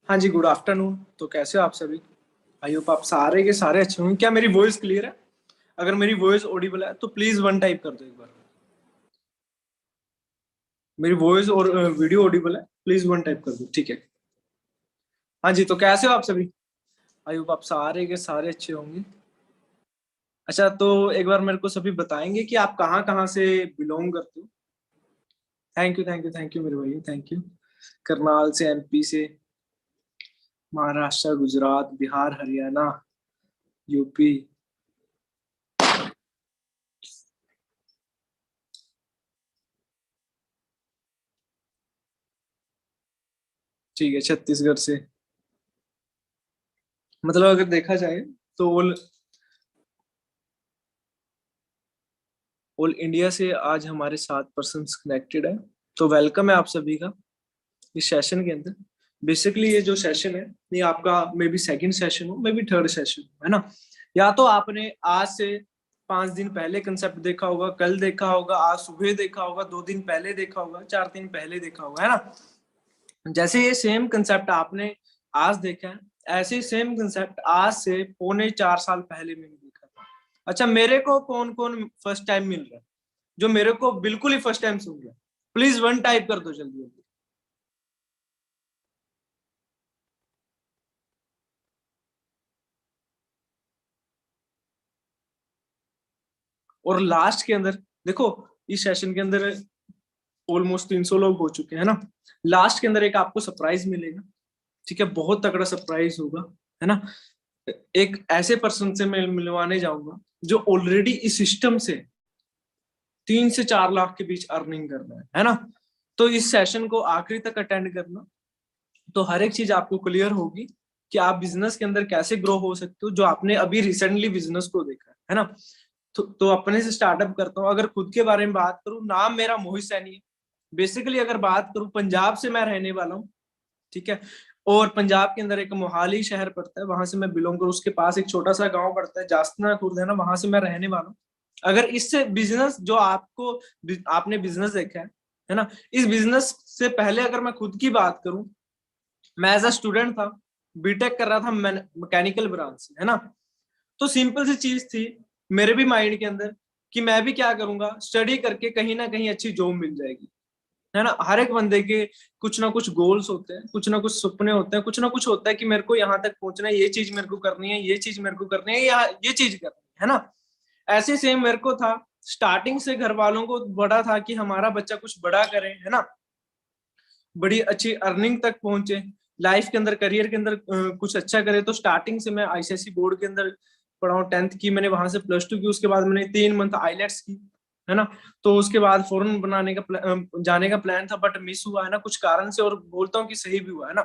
हाँ जी, good afternoon. तो कैसे हो आप सभी? आई होप आप सारे के सारे अच्छे होंगे। क्या मेरी वॉइस क्लियर है? अगर मेरी वॉइस ऑडिबल है तो प्लीज वन टाइप कर दो एक बार। मेरी वॉइस और वीडियो ऑडिबल है, प्लीज वन टाइप कर दो, ठीक है? हाँ जी, तो कैसे हो आप सभी? आई होप आप सारे के सारे अच्छे होंगे। अच्छा, तो एक बार मेरे को सभी बताएंगे कि आप कहाँ कहाँ से बिलोंग करते हो? Thank you, thank you, thank you मेरे भाई, थैंक यू। करनाल से, एमपी से, महाराष्ट्र, गुजरात, बिहार, हरियाणा, यूपी। ठीक है, छत्तीसगढ़ से। मतलब अगर देखा जाए तो ऑल इंडिया से आज हमारे 7 पर्सन कनेक्टेड है। तो वेलकम है आप सभी का इस सेशन के अंदर। बेसिकली ये जो सेशन है, ये आपका मे बी सेकंड सेशन हो, मे बी थर्ड सेशन है ना। या तो आपने आज से 5 दिन पहले कंसेप्ट देखा होगा, कल देखा होगा, आज सुबह देखा होगा, 2 दिन पहले देखा होगा, 4 दिन पहले देखा होगा, है ना। जैसे ये सेम कंसेप्ट आपने आज देखा है, ऐसे ही सेम कंसेप्ट आज से पौने 4 साल पहले मैंने देखा था। अच्छा, मेरे को कौन कौन फर्स्ट टाइम मिल रहा है, जो मेरे को बिल्कुल ही फर्स्ट टाइम सुन रहा है? प्लीज वन टाइप कर दो जल्दी जल्दी। और लास्ट के अंदर देखो, इस सेशन के अंदर ऑलमोस्ट 300 लोग हो चुके हैं ना। लास्ट के अंदर एक आपको सरप्राइज मिलेगा, ठीक है? बहुत तगड़ा सरप्राइज होगा, है ना। एक ऐसे पर्सन से मैं मिलवाने जाऊंगा जो ऑलरेडी इस सिस्टम से 3 से 4 लाख के बीच अर्निंग कर रहा है ना। तो इस सेशन को आखिरी तक अटेंड करना, तो हर एक चीज आपको क्लियर होगी कि आप बिजनेस के अंदर कैसे ग्रो हो सकते हो, जो आपने अभी रिसेंटली बिजनेस को देखा है ना। तो अपने से स्टार्टअप करता हूँ। अगर खुद के बारे में बात करूँ, नाम मेरा मोहित सैनी है। बेसिकली अगर बात करूँ, पंजाब से मैं रहने वाला हूँ, ठीक है। और पंजाब के अंदर एक मोहाली शहर पड़ता है, वहां से मैं बिलोंग करूँ। उसके पास एक छोटा सा गांव पड़ता है, जासना खुर्द, है ना, वहां से मैं रहने वाला हूँ। अगर इससे बिजनेस जो आपको आपने बिजनेस देखा है ना, इस बिजनेस से पहले अगर मैं खुद की बात करूं, मैं एज अ स्टूडेंट था, बीटेक कर रहा था मैकेनिकल ब्रांच से, है ना। तो सिंपल सी चीज थी मेरे भी माइंड के अंदर कि मैं भी क्या करूंगा, स्टडी करके कहीं ना कहीं अच्छी जॉब मिल जाएगी, है ना। हर एक बंदे के कुछ ना कुछ गोल्स होते हैं, कुछ ना कुछ सपने होते हैं, कुछ ना कुछ होता है कि मेरे को यहाँ तक पहुंचना है, ये चीज मेरे को करनी है, ये चीज मेरे को करनी है, या ये चीज करनी है ना। ऐसे सेम मेरे को था। स्टार्टिंग से घर वालों को बड़ा था कि हमारा बच्चा कुछ बड़ा करे, है ना, बड़ी अच्छी अर्निंग तक पहुंचे, लाइफ के अंदर, करियर के अंदर कुछ अच्छा करे। तो स्टार्टिंग से मैं आईसीएसई बोर्ड के अंदर पढ़ा हूँ। 10th की मैंने, वहां से +2 की, उसके बाद मैंने 3 मंथ आईलेट्स की, है ना। तो उसके बाद फॉरेन बनाने का जाने का प्लान था, बट मिस हुआ, है ना, कुछ कारण से, और बोलता हूँ कि सही भी हुआ, है ना।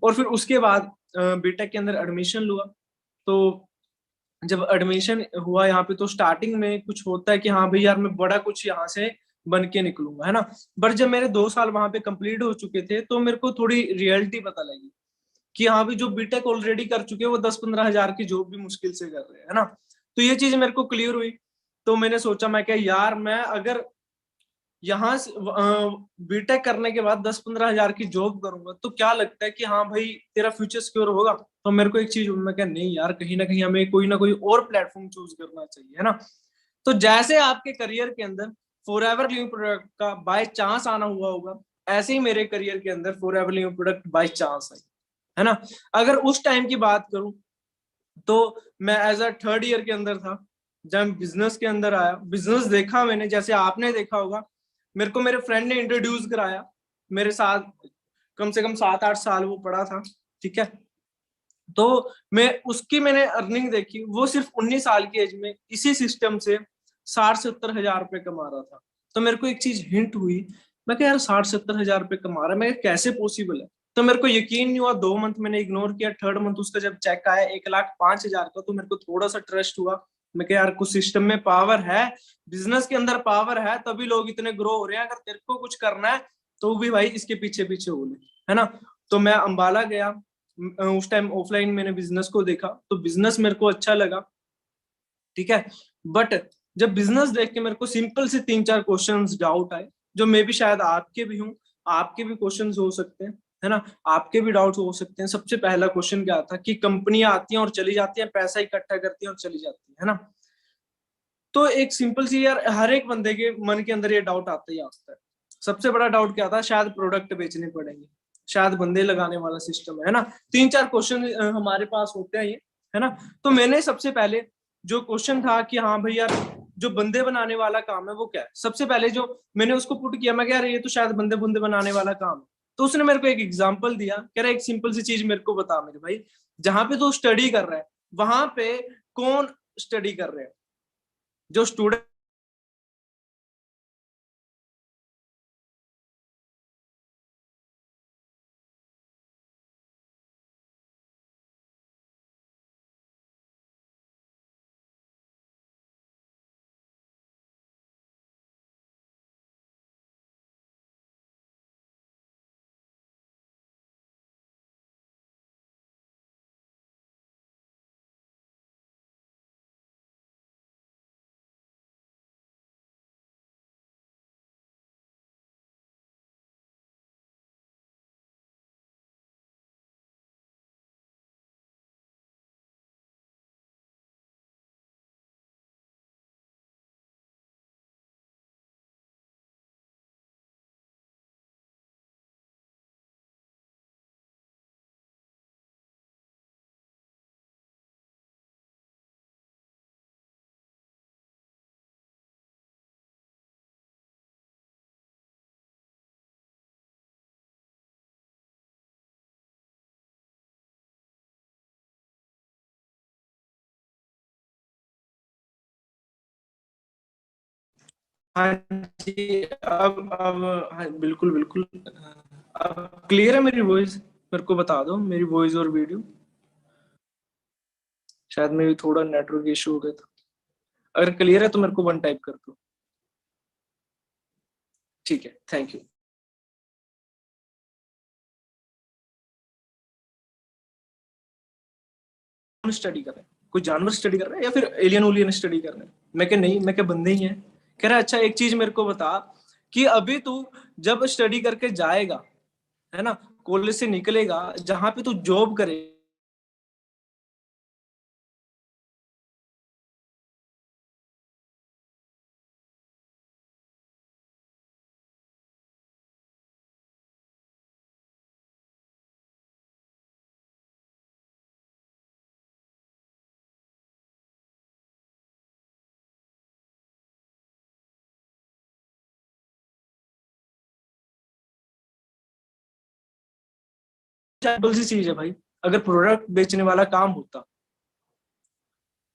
और फिर उसके बाद बीटेक के अंदर एडमिशन लुआ। तो जब एडमिशन हुआ यहाँ पे, तो स्टार्टिंग में कुछ होता है कि हाँ भाई यार, मैं बड़ा कुछ यहाँ से बन के निकलूंगा, है ना। बट जब मेरे 2 साल वहां पे कंप्लीट हो चुके थे, तो मेरे को थोड़ी रियलिटी पता लगी कि हाँ भी जो बीटेक ऑलरेडी कर चुके हैं वो 10-15 हजार की जॉब भी मुश्किल से कर रहे हैं, है ना। तो ये चीज मेरे को क्लियर हुई। तो मैंने सोचा, मैं क्या यार, मैं अगर यहाँ से बीटेक करने के बाद 10-15 हजार की जॉब करूंगा, तो क्या लगता है कि हाँ भाई तेरा फ्यूचर सिक्योर होगा? तो मेरे को एक चीज, मैं क्या, नहीं यार, कहीं ना कहीं हमें और प्लेटफॉर्म चूज करना चाहिए, है ना। तो जैसे आपके करियर के अंदर फॉर एवर लिविंग प्रोडक्ट का बाय चांस आना हुआ होगा, ऐसे ही मेरे करियर के अंदर for ever living product by chance I, है ना। अगर उस टाइम की बात करूं, तो मैं एज अ थर्ड ईयर के अंदर था जब बिजनेस के अंदर आया। बिजनेस देखा मैंने, जैसे आपने देखा होगा, मेरे को मेरे फ्रेंड ने इंट्रोड्यूस कराया। मेरे साथ कम से कम 7-8 साल वो पढ़ा था, ठीक है। तो मैंने अर्निंग देखी, वो सिर्फ 19 साल की एज में इसी सिस्टम से 60-70 हजार रुपए कमा रहा था। तो मेरे को एक चीज हिंट हुई, मैं क्या यार, 60-70 हजार रुपए कमा रहा है, मैं कैसे पॉसिबल है? तो मेरे को यकीन नहीं हुआ। 2 मंथ मैंने इग्नोर किया, थर्ड मंथ उसका जब चेक आया 1,05,000 का, तो मेरे को थोड़ा सा ट्रस्ट हुआ। मैं क्या यार, कुछ सिस्टम में पावर है, बिजनेस के अंदर पावर है, तभी लोग इतने ग्रो हो रहे हैं। अगर तेरे को कुछ करना है तो भी भाई इसके पीछे पीछे हो ले, है ना। तो मैं अंबाला गया। उस टाइम ऑफलाइन मैंने बिजनेस को देखा, तो बिजनेस मेरे को अच्छा लगा, ठीक है। बट जब बिजनेस देख के मेरे को सिंपल से 3-4 क्वेश्चंस डाउट आए, जो मे भी शायद आपके भी हों, आपके भी क्वेश्चंस हो सकते हैं। है ना। आपके भी डाउट हो सकते हैं। सबसे पहला क्वेश्चन क्या था कि कंपनियां आती हैं और चली जाती हैं, पैसा इकट्ठा करती हैं और चली जाती है ना। तो एक सिंपल सी यार, हर एक बंदे के मन के अंदर ये डाउट आता ही आता है। सबसे बड़ा डाउट क्या था, शायद प्रोडक्ट बेचने पड़ेंगे, शायद बंदे लगाने वाला सिस्टम है ना। 3-4 क्वेश्चन हमारे पास होते हैं ये, है ना। तो मैंने सबसे पहले जो क्वेश्चन था कि हाँ भाई यार, जो बंदे बनाने वाला काम है वो क्या है, सबसे पहले जो मैंने उसको पुट किया, मैं कह रहा ये तो शायद बंदे बंदे बनाने वाला काम है। तो उसने मेरे को एक एग्जाम्पल दिया, कह रहा एक सिंपल सी चीज मेरे को बता मेरे भाई, जहां पे तू स्टडी कर रहा है वहां पे कौन स्टडी कर रहे हैं, जो स्टूडेंट। हाँ जी, अब हाँ, बिल्कुल बिल्कुल। अब क्लियर है मेरी वॉइस? मेरे को बता दो मेरी वॉइस और वीडियो। शायद मेरी थोड़ा नेटवर्क इशू हो गया था। अगर क्लियर है तो मेरे को वन टाइप कर दो। ठीक है, थैंक यू। कौन स्टडी कर रहे हैं, कोई जानवर स्टडी कर रहा है या फिर एलियन उलियन स्टडी कर रहे हैं? मैं क्या नहीं, मैं क्या बंदे ही हैं। कह रहा अच्छा एक चीज मेरे को बता कि अभी तू जब स्टडी करके जाएगा, है ना, कॉलेज से निकलेगा, जहां पे तू जॉब करे, सिंपल सी चीज है भाई। अगर प्रोडक्ट बेचने वाला काम होता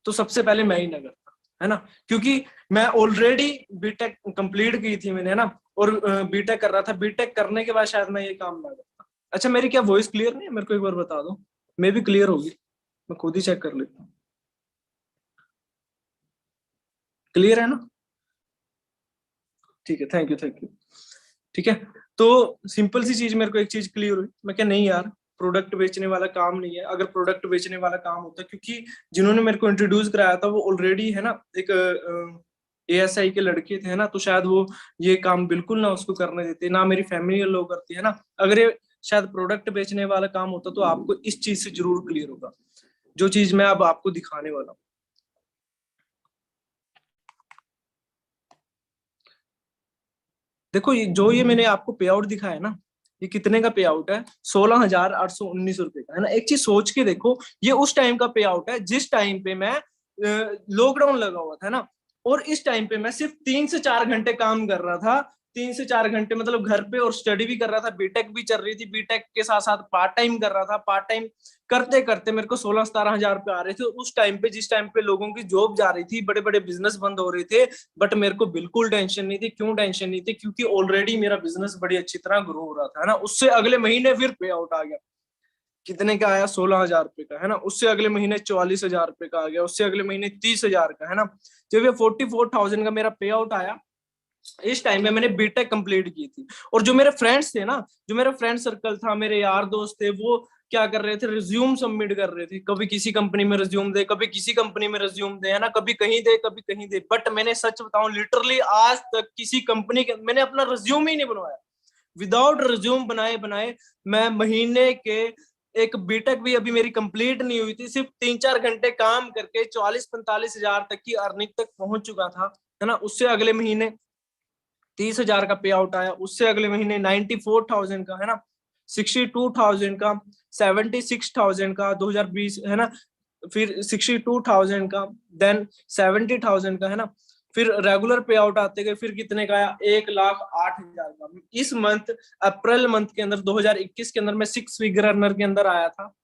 तो सबसे पहले मैं ही ना करता, है ना। क्योंकि मैं ऑलरेडी बीटेक कंप्लीट की थी मैंने, है ना, और बीटेक कर रहा था। बीटेक करने के बाद शायद मैं ये काम ना करता। अच्छा, मेरी क्या वॉइस क्लियर नहीं है? मेरे को एक बार बता दो। मे भी क्लियर होगी, मैं खुद ही चेक कर लेता हूँ। क्लियर है ना? ठीक है, थैंक यू थैंक यू। ठीक है। तो सिंपल सी चीज, मेरे को एक चीज क्लियर हुई। मैं क्या नहीं यार, प्रोडक्ट बेचने वाला काम नहीं है। अगर प्रोडक्ट बेचने वाला काम होता, क्योंकि जिन्होंने मेरे को इंट्रोड्यूस कराया था वो ऑलरेडी, है ना, एक एएसआई के लड़के थे, है ना। तो शायद वो ये काम बिल्कुल ना उसको करने देते, ना मेरी फैमिली लोग करती है ना। अगर ये शायद प्रोडक्ट बेचने वाला काम होता तो आपको इस चीज से जरूर क्लियर होगा, जो चीज मैं अब आपको दिखाने वाला हूँ। देखो, ये मैंने आपको पे आउट दिखाया ना, ये कितने का पे आउट है? 16,819 रुपए का, है ना। एक चीज सोच के देखो, ये उस टाइम का पे आउट है जिस टाइम पे मैं लॉकडाउन लगा हुआ था ना। और इस टाइम पे मैं सिर्फ 3 से 4 घंटे काम कर रहा था। 3 से 4 घंटे मतलब घर पे, और स्टडी भी कर रहा था, बीटेक भी चल रही थी, बीटेक के साथ साथ पार्ट टाइम कर रहा था। पार्ट टाइम करते करते मेरे को 16-17 हजार रुपये आ रहे थे उस टाइम पे, जिस टाइम पे लोगों की जॉब जा रही थी, बड़े बड़े बिजनेस बंद हो रहे थे। बट मेरे को बिल्कुल टेंशन नहीं थी। क्यों टेंशन नहीं थी? क्योंकि ऑलरेडी मेरा बिजनेस बड़ी अच्छी तरह ग्रो हो रहा था, है ना। उससे अगले महीने फिर पे आउट आ गया। कितने का आया? 16 हजार रुपए का, है ना। उससे अगले महीने 44 हजार रुपए का आ गया। उससे अगले महीने 30 हजार का, है ना। जब ये 44,000 का मेरा पे आउट आया, इस टाइम में मैंने बीटेक कंप्लीट की थी। और जो मेरे फ्रेंड्स थे ना, जो मेरा फ्रेंड सर्कल था, मेरे यार दोस्त थे, वो क्या कर रहे थे? रिज्यूम सबमिट कर रहे थे। कभी किसी कंपनी में रिज्यूम दे, कभी किसी कंपनी में रिज्यूम दे, है ना, कभी कहीं दे, कभी कहीं दे। बट मैंने सच बताऊं, लिटरली आज तक किसी कंपनी के मैंने अपना रिज्यूम ही नहीं बनवाया। विदाउट रिज्यूम बनाए बनाए मैं महीने के, एक बीटेक भी अभी मेरी कंप्लीट नहीं हुई थी, सिर्फ 3-4 घंटे काम करके 40-45 हजार तक की अर्निंग तक पहुंच चुका था, है ना। उससे अगले महीने 30,000 का पे आउट आया, उससे अगले महीने 94,000 का, है ना, 62,000 का, 76,000 का 2020, है ना, फिर 62,000 का, देन 70,000 का, है ना। फिर रेगुलर पे आउट आते गए, फिर कितने का आया, 1,08,000 का। इस मंथ, अप्रैल मंथ के अंदर 2021 के अंदर मैं 6 फिगर अर्नर के अंदर आया था।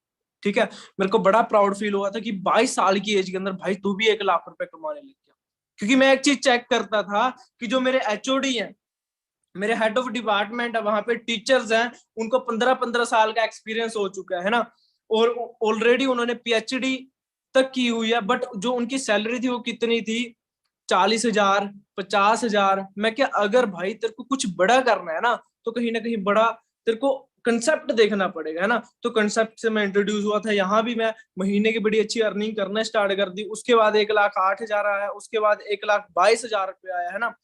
ठीक है, मेरे को बड़ा प्राउड फील हुआ था कि 22 साल की एज के अंदर भाई तू भी 1 लाख रुपए कमाने लग गया। क्योंकि मैं एक चीज चेक करता था कि जो मेरे एचओडी हैं, मेरे हेड ऑफ डिपार्टमेंट है, वहां पे टीचर्स हैं, उनको 15-15 साल का एक्सपीरियंस हो चुका है ना, और ऑलरेडी उन्होंने पीएचडी तक की हुई है, बट जो उनकी सैलरी थी वो कितनी थी, 40,000, 50,000। मैं क्या, अगर भाई तेरे को कुछ बड़ा करना है ना, तो कहीं ना कहीं बड़ा तेरे को कंसेप्ट देखना पड़ेगा, है ना। तो कंसेप्ट से मैं इंट्रोड्यूस हुआ था, यहाँ भी मैं महीने की बड़ी अच्छी अर्निंग करना स्टार्ट कर दी। उसके बाद 1,08,000 आया, उसके बाद 1,22,000 रुपये आया, है ना,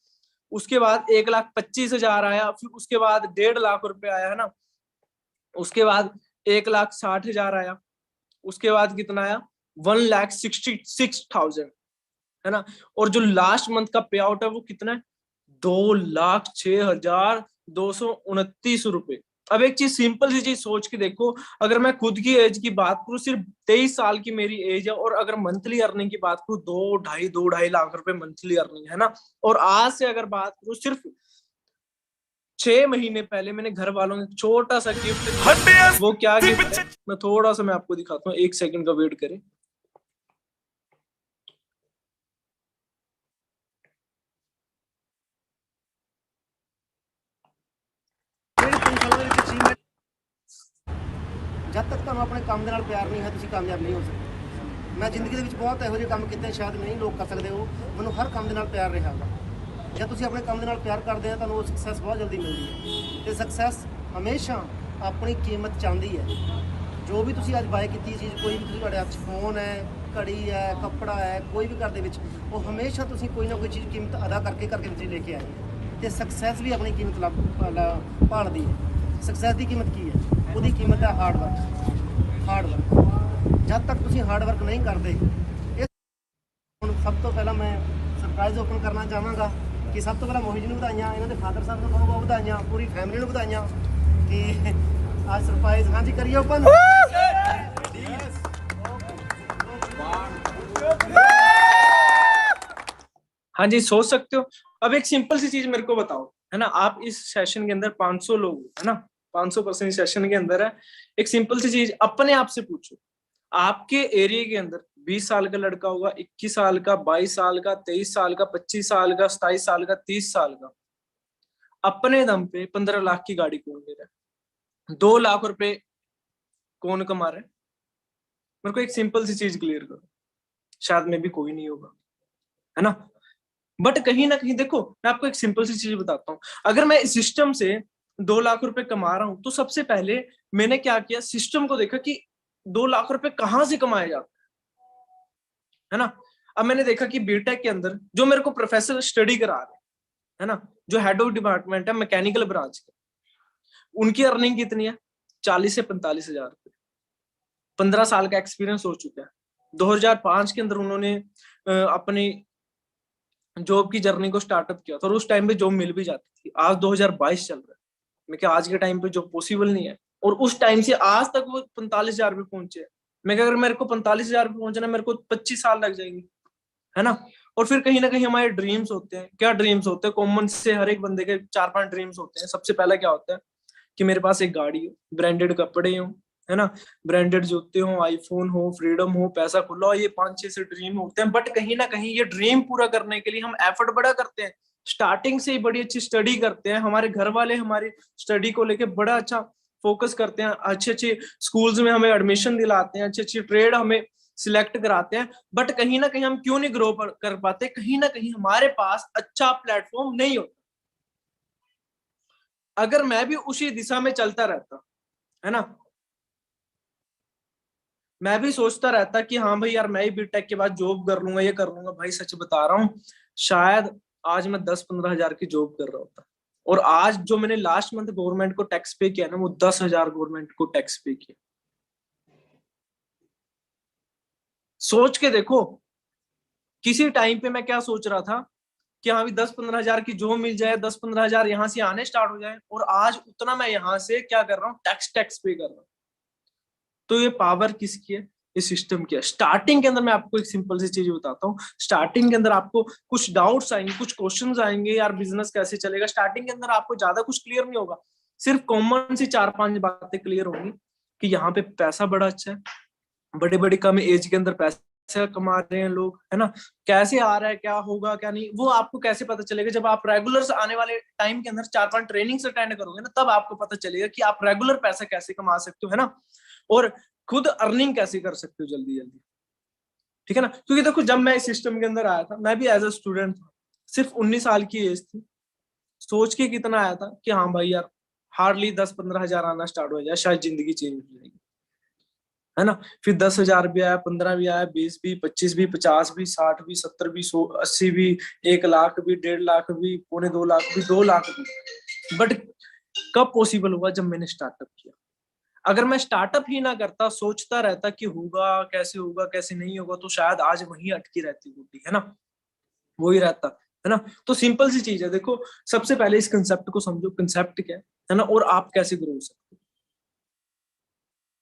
उसके बाद 1,25,000 आया, फिर उसके बाद 1.5 लाख रुपए आया, है ना, उसके बाद 1,60,000 आया, उसके बाद कितना आया, 1,66,000, है ना। और जो लास्ट मंथ का पे आउट है वो कितना है, 2,06,229 रुपए। अब एक चीज, सिंपल सी चीज सोच के देखो, अगर मैं खुद की एज की बात करूं, सिर्फ 23 साल की मेरी एज है, और अगर मंथली अर्निंग की बात करूं, 2-2.5 लाख रुपए मंथली अर्निंग, है ना। और आज से अगर बात करूं, सिर्फ 6 महीने पहले मैंने घर वालों को छोटा सा गिफ्ट, वो क्या गिफ्ट है, मैं थोड़ा सा मैं आपको दिखाता हूँ, 1 सेकंड का वेट करें। जब तक तुहानू अपने काम दे नाल प्यार नहीं है, तुसीं कामयाब नहीं हो सकते। मैं जिंदगी ਦੇ ਵਿੱਚ ਬਹੁਤ ਇਹੋ ਜਿਹੇ ਕੰਮ ਕੀਤੇ ਸ਼ਾਇਦ ਨਹੀਂ ਲੋਕ ਕਰ ਸਕਦੇ ਹੋ, ਮੈਨੂੰ ਹਰ ਕੰਮ ਦੇ ਨਾਲ ਪਿਆਰ ਰਿਹਾ ਵਾ। ਜਦ ਤੁਸੀਂ ਆਪਣੇ ਕੰਮ ਦੇ ਨਾਲ ਪਿਆਰ ਕਰਦੇ ਆ, ਤੁਹਾਨੂੰ ਉਹ ਸਕਸੈਸ ਬਹੁਤ ਜਲਦੀ ਮਿਲਦੀ ਹੈ, ਤੇ ਸਕਸੈਸ ਹਮੇਸ਼ਾ ਆਪਣੀ ਕੀਮਤ ਚਾਹੁੰਦੀ ਹੈ। ਜੋ ਵੀ ਤੁਸੀਂ ਅੱਜ ਬਾਏ ਕੀਤੀ ਚੀਜ਼, ਕੋਈ ਵੀ ਤੁਹਾਡੇ ਹੱਥ 'ਚ ਫੋਨ ਹੈ, ਘੜੀ ਹੈ, ਕੱਪੜਾ ਹੈ, ਕੋਈ ਵੀ ਘਰ ਦੇ ਵਿੱਚ, ਉਹ ਹਮੇਸ਼ਾ ਤੁਸੀਂ ਕੋਈ ਨਾ ਕੋਈ ਚੀਜ਼ ਕੀਮਤ ਅਦਾ ਕਰਕੇ ਤੁਸੀਂ ਲੈ ਕੇ ਆਏ, ਤੇ ਸਕਸੈਸ ਵੀ ਆਪਣੀ ਕੀਮਤ ਭਾਲਦੀ ਹੈ। ਸਕਸੈਸ ਦੀ ਕੀਮਤ ਕੀ ਹੈ? ਉਹਦੀ ਕੀਮਤ ਹੈ ਹਾਰਡ ਵਰਕ। ਹਾਰਡ ਵਰਕ ਜਦ ਤੱਕ ਤੁਸੀਂ ਹਾਰਡ ਵਰਕ ਨਹੀਂ ਕਰਦੇ, ਇਹ ਹੁਣ ਸਭ ਤੋਂ ਪਹਿਲਾਂ ਮੈਂ ਸਰਪ੍ਰਾਈਜ਼ ਓਪਨ ਕਰਨਾ ਚਾਹਾਂਗਾ ਕਿ ਸਭ ਤੋਂ ਪਹਿਲਾਂ ਮੋਹਿਤ ਜੀ ਨੂੰ ਵਧਾਈਆਂ, ਇਹਨਾਂ ਦੇ ਫਾਦਰ ਸਾਹਿਬ ਨੂੰ ਬਹੁਤ ਬਹੁਤ ਵਧਾਈਆਂ, ਪੂਰੀ ਫੈਮਿਲੀ ਨੂੰ ਵਧਾਈਆਂ ਕਿ आज सरप्राइज। हाँ जी, करिए ओपन। हाँ जी, सोच सकते हो। अब एक सिंपल सी चीज मेरे को बताओ, है ना, आप इस सेशन के अंदर 500 लोग, है ना, 500% सेशन के अंदर है। एक सिंपल सी चीज अपने आप से पूछो, आपके एरिया के अंदर 20 साल का लड़का होगा, 21 साल का, 22 साल का, 23 साल का, 25 साल का, 27 साल का, 30 साल का, अपने दम पे 15 लाख की गाड़ी कौन ले रहा है, 2 लाख रुपए कौन कमा रहा है? मेरे को एक सिंपल सी चीज क्लियर करो, शायद में भी कोई नहीं होगा, है ना। बट कहीं ना कहीं देखो, मैं आपको एक सिंपल सी चीज बताता हूँ, अगर मैं इस सिस्टम से 2 लाख रुपए कमा रहा हूं, तो सबसे पहले मैंने क्या किया, सिस्टम को देखा कि 2 लाख रुपए कहाँ से कमाए जाते है ना। अब मैंने देखा कि बीटेक के अंदर जो मेरे को प्रोफेसर स्टडी करा रहे है ना, जो हेड ऑफ डिपार्टमेंट है मैकेनिकल ब्रांच के, उनकी अर्निंग कितनी है, 40 से 45 हजार रुपए। 15 साल का एक्सपीरियंस हो चुका है। 2005 के अंदर उन्होंने अपनी जॉब की जर्नी को स्टार्टअप किया था, और उस टाइम पे जॉब मिल भी जाती थी। आज 2022 चल रहा है, मैं क्या आज के टाइम पे जॉब पॉसिबल नहीं है, और उस टाइम से आज तक वो 45,000 पे पहुंचे। मैं क्या, अगर मेरे को 45,000 पे पहुंचना, मेरे को 25 साल लग जाएंगे, है ना। और फिर कहीं ना कहीं हमारे ड्रीम्स होते हैं, क्या ड्रीम्स होते हैं, कॉमन से हर एक बंदे के 4-5 ड्रीम्स होते हैं। सबसे पहला क्या होता है कि मेरे पास एक गाड़ी हो, ब्रांडेड कपड़े हो, है ना, ब्रांडेड जूते हो, आईफोन हो, फ्रीडम हो, पैसा खुला हो, ये 5-6 से ड्रीम होते हैं। बट कहीं ना कहीं ये ड्रीम पूरा करने के लिए हम एफर्ट बड़ा करते हैं, स्टार्टिंग से ही बड़ी अच्छी स्टडी करते हैं। हमारे घर वाले हमारी स्टडी को लेके बड़ा अच्छा फोकस करते हैं, अच्छे अच्छे स्कूल्स में हमें एडमिशन दिलाते हैं, अच्छी अच्छी ट्रेड हमें सिलेक्ट कराते हैं। बट कहीं ना कहीं हम क्यों नहीं ग्रो कर पाते, कहीं ना कहीं हमारे पास अच्छा प्लेटफॉर्म नहीं होता। अगर मैं भी उसी दिशा में चलता रहता, है ना, मैं भी सोचता रहता कि हाँ भाई यार, मैं ही बीटेक के बाद जॉब कर लूंगा, ये कर लूंगा, भाई सच बता रहा हूँ, शायद आज मैं 10-15 हजार की जॉब कर रहा होता, और आज जो मैंने लास्ट मंथ गवर्नमेंट को टैक्स पे किया ना, वो 10,000 गवर्नमेंट को टैक्स पे किया। सोच के देखो, किसी टाइम पे मैं क्या सोच रहा था कि हाँ भी 10-15 हजार की जॉब मिल जाए, 10-15 हजार यहाँ से आने स्टार्ट हो जाए, और आज उतना मैं यहाँ से क्या कर रहा हूँ, टैक्स पे कर रहा हूँ। तो ये पावर किसकी है? इस सिस्टम की है। स्टार्टिंग के अंदर मैं आपको एक सिंपल सी चीज बताता हूँ। स्टार्टिंग के अंदर आपको कुछ डाउट्स आएंगे, कुछ क्वेश्चंस आएंगे, यार बिजनेस कैसे चलेगा। स्टार्टिंग के अंदर आपको ज्यादा कुछ क्लियर नहीं होगा, सिर्फ कॉमन सी 4-5 बातें क्लियर होंगी कि यहाँ पे पैसा बड़ा अच्छा है, बड़े बड़े कम एज के अंदर पैसा कमा रहे हैं लोग, है ना। कैसे आ रहा है, क्या होगा क्या नहीं, वो आपको कैसे पता चलेगा? जब आप रेगुलर आने वाले टाइम के अंदर 4-5 ट्रेनिंग्स अटेंड करोगे ना, तब आपको पता चलेगा कि आप रेगुलर पैसा कैसे कमा सकते हो, है ना, और खुद अर्निंग कैसे कर सकते हो जल्दी जल्दी, ठीक है ना। क्योंकि देखो, जब मैं इस सिस्टम के अंदर आया था, मैं भी एज अ स्टूडेंट था, सिर्फ 19 साल की एज थी। सोच के कितना आया था कि हाँ भाई यार, हार्डली 10-15 हजार आना स्टार्ट हो जाए, शायद जिंदगी चेंज हो जाएगी, है ना। फिर 10,000 भी आया, 15 भी आया, 20 भी, 25 भी, 50 भी, 60 भी, 70 भी, 100, 80 भी, 1 लाख भी, 1.5 लाख भी, 2.25 लाख भी, 2 लाख भी। बट कब पॉसिबल हुआ? जब मैंने स्टार्टअप किया। अगर मैं स्टार्टअप ही ना करता, सोचता रहता कि होगा कैसे नहीं होगा, तो शायद आज वही अटकी रहती बूटी, है ना, वही रहता, है ना। तो सिंपल सी चीज है, देखो, सबसे पहले इस कंसेप्ट को समझो, कंसेप्ट क्या है ना, और आप कैसे ग्रो हो सकते हो।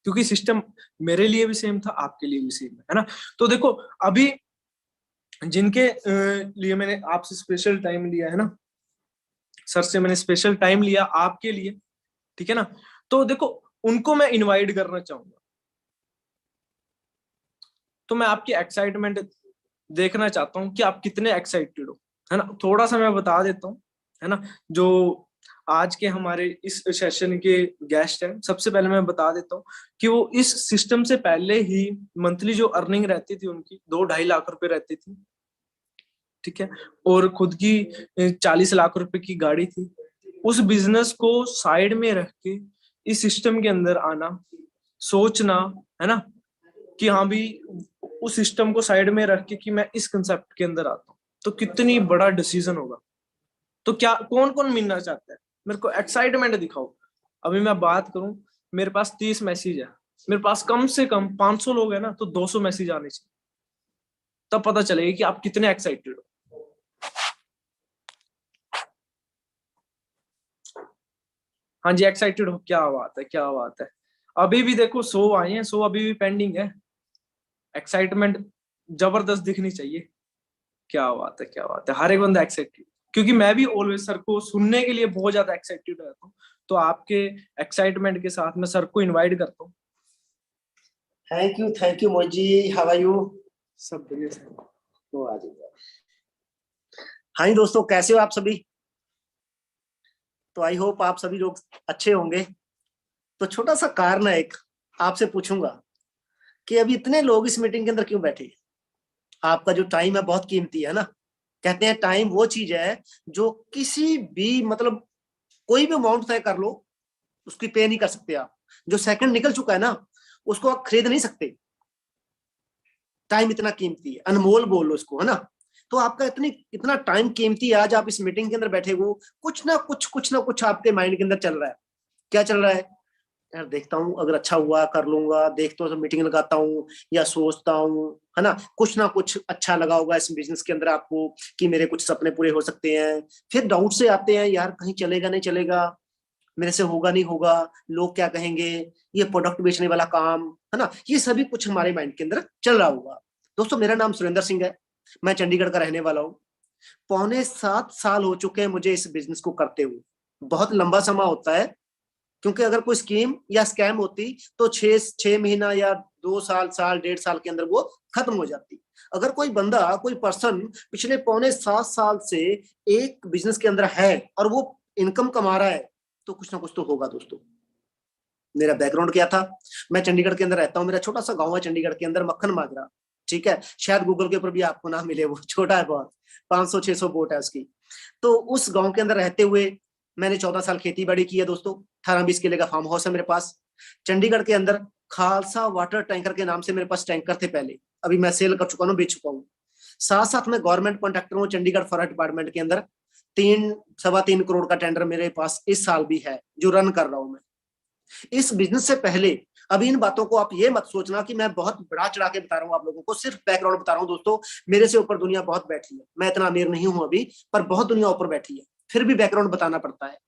क्योंकि सिस्टम मेरे लिए भी सेम था, आपके लिए भी सेम है ना। तो देखो, अभी जिनके लिए मैंने आपसे स्पेशल टाइम लिया है ना, सर से मैंने स्पेशल टाइम लिया आपके लिए, ठीक है ना, तो देखो, उनको मैं इनवाइट करना चाहूंगा। तो मैं आपकी एक्साइटमेंट देखना चाहता हूँ कि आप कितने एक्साइटेड हो, है ना। थोड़ा सा मैं बता देता हूँ, है ना, जो आज के हमारे इस सेशन के गेस्ट हैं। सबसे पहले मैं बता देता हूँ कि वो इस सिस्टम से पहले ही मंथली जो अर्निंग रहती थी उनकी 2-2.5 लाख रुपए रहती थी, ठीक है, और खुद की 40 लाख रुपए की गाड़ी थी। उस बिजनेस को साइड में रख के इस सिस्टम के अंदर आना, सोचना, है ना, कि हाँ भी उस सिस्टम को साइड में रख के कि मैं इस कंसेप्ट के अंदर आता हूँ, तो कितनी बड़ा डिसीजन होगा। तो क्या कौन कौन मिलना चाहता है? मेरे को एक्साइटमेंट दिखाओ। अभी मैं बात करूं, मेरे पास 30 मैसेज है, मेरे पास कम से कम 500 लोग हैं ना, तो 200 मैसेज आने चाहिए, तब पता चलेगा कि आप कितने एक्साइटेड हो। हाँ जी, एक्साइटेड हो, क्या बात है, क्या बात है। अभी भी देखो 100 आए हैं, 100 अभी भी पेंडिंग है। एक्साइटमेंट जबरदस्त दिखनी चाहिए। क्या बात है, क्या बात है, हर एक बंदा एक्साइटेड। क्योंकि मैं भी ऑलवेज सर को सुनने के लिए बहुत ज्यादा एक्साइटेड रहता हूँ। तो आपके एक्साइटमेंट के साथ मैं सर को इनवाइट करता हूँ। Thank you Mohit ji, how are you? सब बढ़िया सर। तो आ जाइए। हाँ जी दोस्तों, कैसे हो आप सभी? तो आई होप आप सभी लोग अच्छे होंगे। तो छोटा सा कारण है, एक आपसे पूछूंगा कि अभी इतने लोग इस मीटिंग के अंदर क्यों बैठे? आपका जो टाइम है बहुत कीमती है ना। कहते हैं टाइम वो चीज है जो किसी भी मतलब कोई भी अमाउंट तय कर लो, उसकी पे नहीं कर सकते आप। जो सेकंड निकल चुका है ना, उसको आप खरीद नहीं सकते। टाइम इतना कीमती है, अनमोल बोल लो उसको, है ना। तो आपका इतना टाइम कीमती है। आज आप इस मीटिंग के अंदर बैठे हो, कुछ ना कुछ आपके माइंड के अंदर चल रहा है। क्या चल रहा है? यार देखता हूँ, अगर अच्छा हुआ कर लूंगा, देखता हूँ, मीटिंग लगाता हूँ या सोचता हूँ, है ना कुछ अच्छा लगा होगा इस बिजनेस के अंदर आपको कि मेरे कुछ सपने पूरे हो सकते हैं। फिर डाउट से आते हैं, यार कहीं चलेगा नहीं चलेगा, मेरे से होगा नहीं होगा, लोग क्या कहेंगे, ये प्रोडक्ट बेचने वाला काम, है ना, ये सभी कुछ हमारे माइंड के अंदर चल रहा होगा। दोस्तों, मेरा नाम सुरेंद्र सिंह है, मैं चंडीगढ़ का रहने वाला हूँ। 6.25 साल हो चुके हैं मुझे इस बिजनेस को करते हुए। बहुत लंबा समय होता है, क्योंकि अगर कोई स्कीम या स्कैम होती तो 6 महीना या 2 साल 1.5 साल के अंदर वो खत्म हो जाती। अगर कोई बंदा, कोई पर्सन पिछले 6.25 साल से एक बिजनेस के अंदर है और वो इनकम कमा रहा है, तो कुछ ना कुछ तो होगा दोस्तों। मेरा बैकग्राउंड क्या था? मैं चंडीगढ़ के अंदर रहता हूँ, मेरा छोटा सा गांव है चंडीगढ़ के अंदर, मक्खन माजरा, ठीक है। शायद गूगल के ऊपर भी आपको ना मिले, वो छोटा है बहुत, 500-600 वोट है उसकी। तो उस गांव के अंदर रहते हुए मैंने 14 साल खेती बाड़ी की है दोस्तों। 18-20 किले का फार्म हाउस है मेरे पास। चंडीगढ़ के अंदर खालसा वाटर टैंकर के नाम से मेरे पास टैंकर थे पहले, अभी मैं सेल कर चुका हूँ, बेच चुका हूँ। साथ साथ मैं गवर्नमेंट कॉन्ट्रैक्टर हूँ चंडीगढ़ फॉरेस्ट डिपार्टमेंट के अंदर। 3-3.25 करोड़ का टेंडर मेरे पास इस साल भी है जो रन कर रहा हूं मैं। इस बिजनेस से पहले, अभी इन बातों को आप ये मत सोचना कि मैं बहुत बड़ा चढ़ा के बता रहा हूँ आप लोगों को, सिर्फ बैकग्राउंड बता रहा हूँ दोस्तों। मेरे से ऊपर दुनिया बहुत बैठी है, मैं इतना अमीर नहीं हूं अभी, पर बहुत दुनिया ऊपर बैठी है, फिर भी बैकग्राउंड बताना पड़ता है।